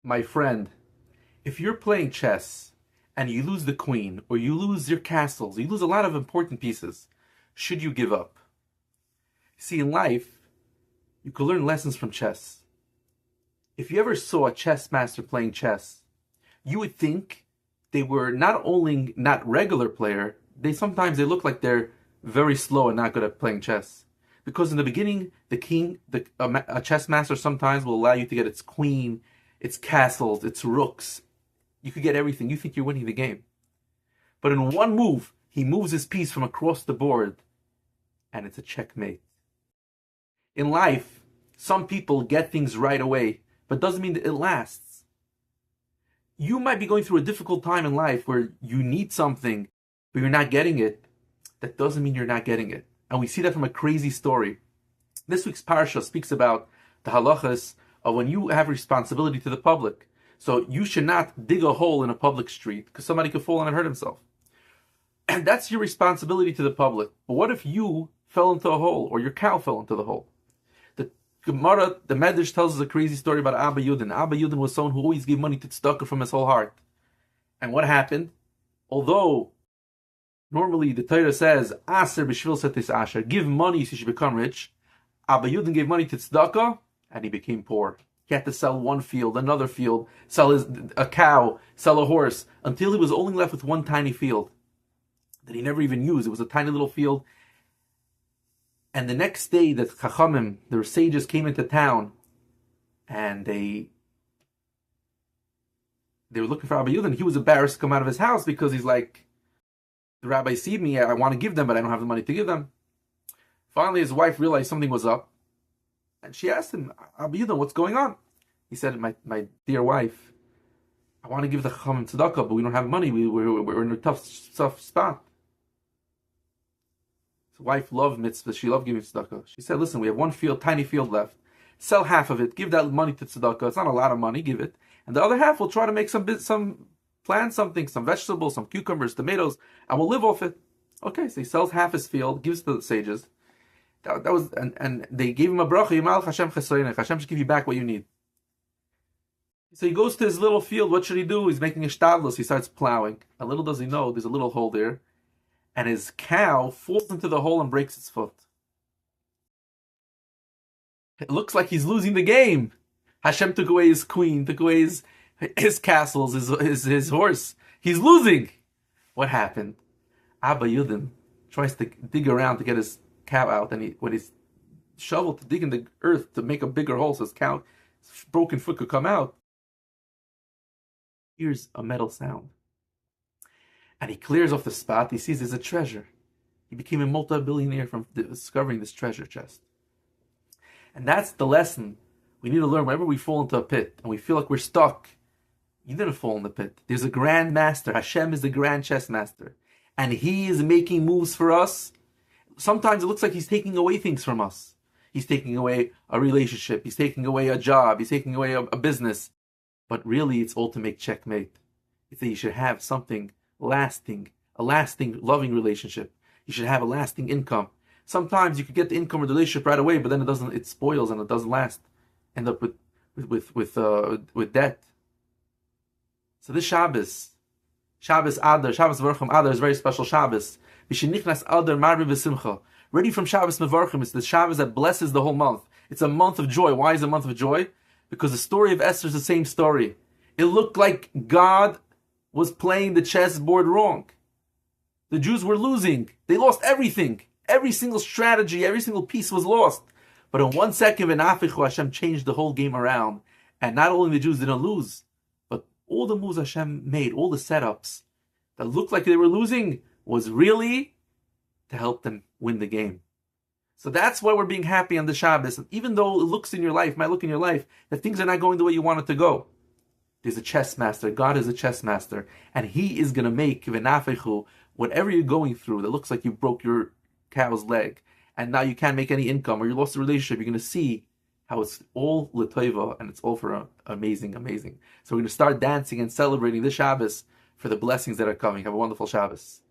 My friend, if you're playing chess and you lose the queen or you lose your castles, you lose a lot of important pieces, should you give up? See, in life, you could learn lessons from chess. If you ever saw a chess master playing chess, you would think they were not only not regular player, sometimes they look like they're very slow and not good at playing chess. Because in the beginning, a chess master sometimes will allow you to get its queen, its castles, its rooks. You could get everything. You think you're winning the game. But in one move, he moves his piece from across the board, and it's a checkmate. In life, some people get things right away, but doesn't mean that it lasts. You might be going through a difficult time in life where you need something, but you're not getting it. That doesn't mean you're not getting it. And we see that from a crazy story. This week's parsha speaks about the halachas of when you have responsibility to the public. So you should not dig a hole in a public street because somebody could fall in and hurt himself. And that's your responsibility to the public. But what if you fell into a hole or your cow fell into the hole? The Gemara, the Medrash tells us a crazy story about Abba Yudin. Abba Yudin was someone who always gave money to tzedakah from his whole heart. And what happened? Although normally the Torah says, Aser b'shvil setis asher, give money so you should become rich. Abba Yudin gave money to tzedakah and he became poor. He had to sell one field, another field, sell a cow, sell a horse, until he was only left with one tiny field that he never even used. It was a tiny little field. And the next day that Chachamim, the sages, came into town, and they were looking for Abba Yudin. He was embarrassed to come out of his house because he's like, the rabbis see me, I want to give them, but I don't have the money to give them. Finally, his wife realized something was up. And she asked him, Abba Yudin, what's going on? He said, my dear wife, I want to give the Chachamim tzedakah, but we don't have money. We're in a tough spot. His wife loved mitzvah. She loved giving tzedakah. She said, listen, we have one field, tiny field left. Sell half of it. Give that money to tzedakah. It's not a lot of money. Give it. And the other half, we'll try to make plant something, some vegetables, some cucumbers, tomatoes, and we'll live off it. Okay, so he sells half his field, gives to the sages. That was, and they gave him a bracha. Yimal Hashem chesroinech. Hashem should give you back what you need. So he goes to his little field. What should he do? He's making a shtadlus. He starts plowing. And little does he know, there's a little hole there, and his cow falls into the hole and breaks its foot. It looks like he's losing the game. Hashem took away his queen, took away his castles, his horse. He's losing. What happened? Abba Yudin tries to dig around to get his cow out, and when he's shoveled to dig in the earth to make a bigger hole so his cow broken foot could come out, hears a metal sound, and he clears off the spot. He sees there's a treasure. He became a multi-billionaire from discovering this treasure chest. And that's the lesson we need to learn. Whenever we fall into a pit and we feel like we're stuck, you didn't fall in the pit. There's a grand master. Hashem is the grand chess master, and he is making moves for us. Sometimes it looks like he's taking away things from us. He's taking away a relationship. He's taking away a job. He's taking away a business. But really, it's all to make checkmate. It's that you should have something lasting, a lasting, loving relationship. You should have a lasting income. Sometimes you could get the income or the relationship right away, but then it spoils and it doesn't last. End up with debt. So this Shabbos Adar, Shabbos Mevarchim Adar is a very special Shabbos. V'shenichnas Adar marvi v'simcha. Ready from Shabbos Mevarchim, it's the Shabbos that blesses the whole month. It's a month of joy. Why is it a month of joy? Because the story of Esther is the same story. It looked like God was playing the chessboard wrong. The Jews were losing. They lost everything. Every single strategy, every single piece was lost. But in 1 second, V'nafichu, Hashem changed the whole game around. And not only the Jews didn't lose, but all the moves Hashem made, all the setups that looked like they were losing, was really to help them win the game. So that's why we're being happy on the Shabbos. And even though it might look in your life, that things are not going the way you want it to go, there's a chess master. God is a chess master. And he is going to make, V'nafichu, whatever you're going through that looks like you broke your cow's leg, and now you can't make any income, or you lost a relationship, you're going to see how it's all l'toiva, and it's all for amazing. So we're going to start dancing and celebrating this Shabbos for the blessings that are coming. Have a wonderful Shabbos.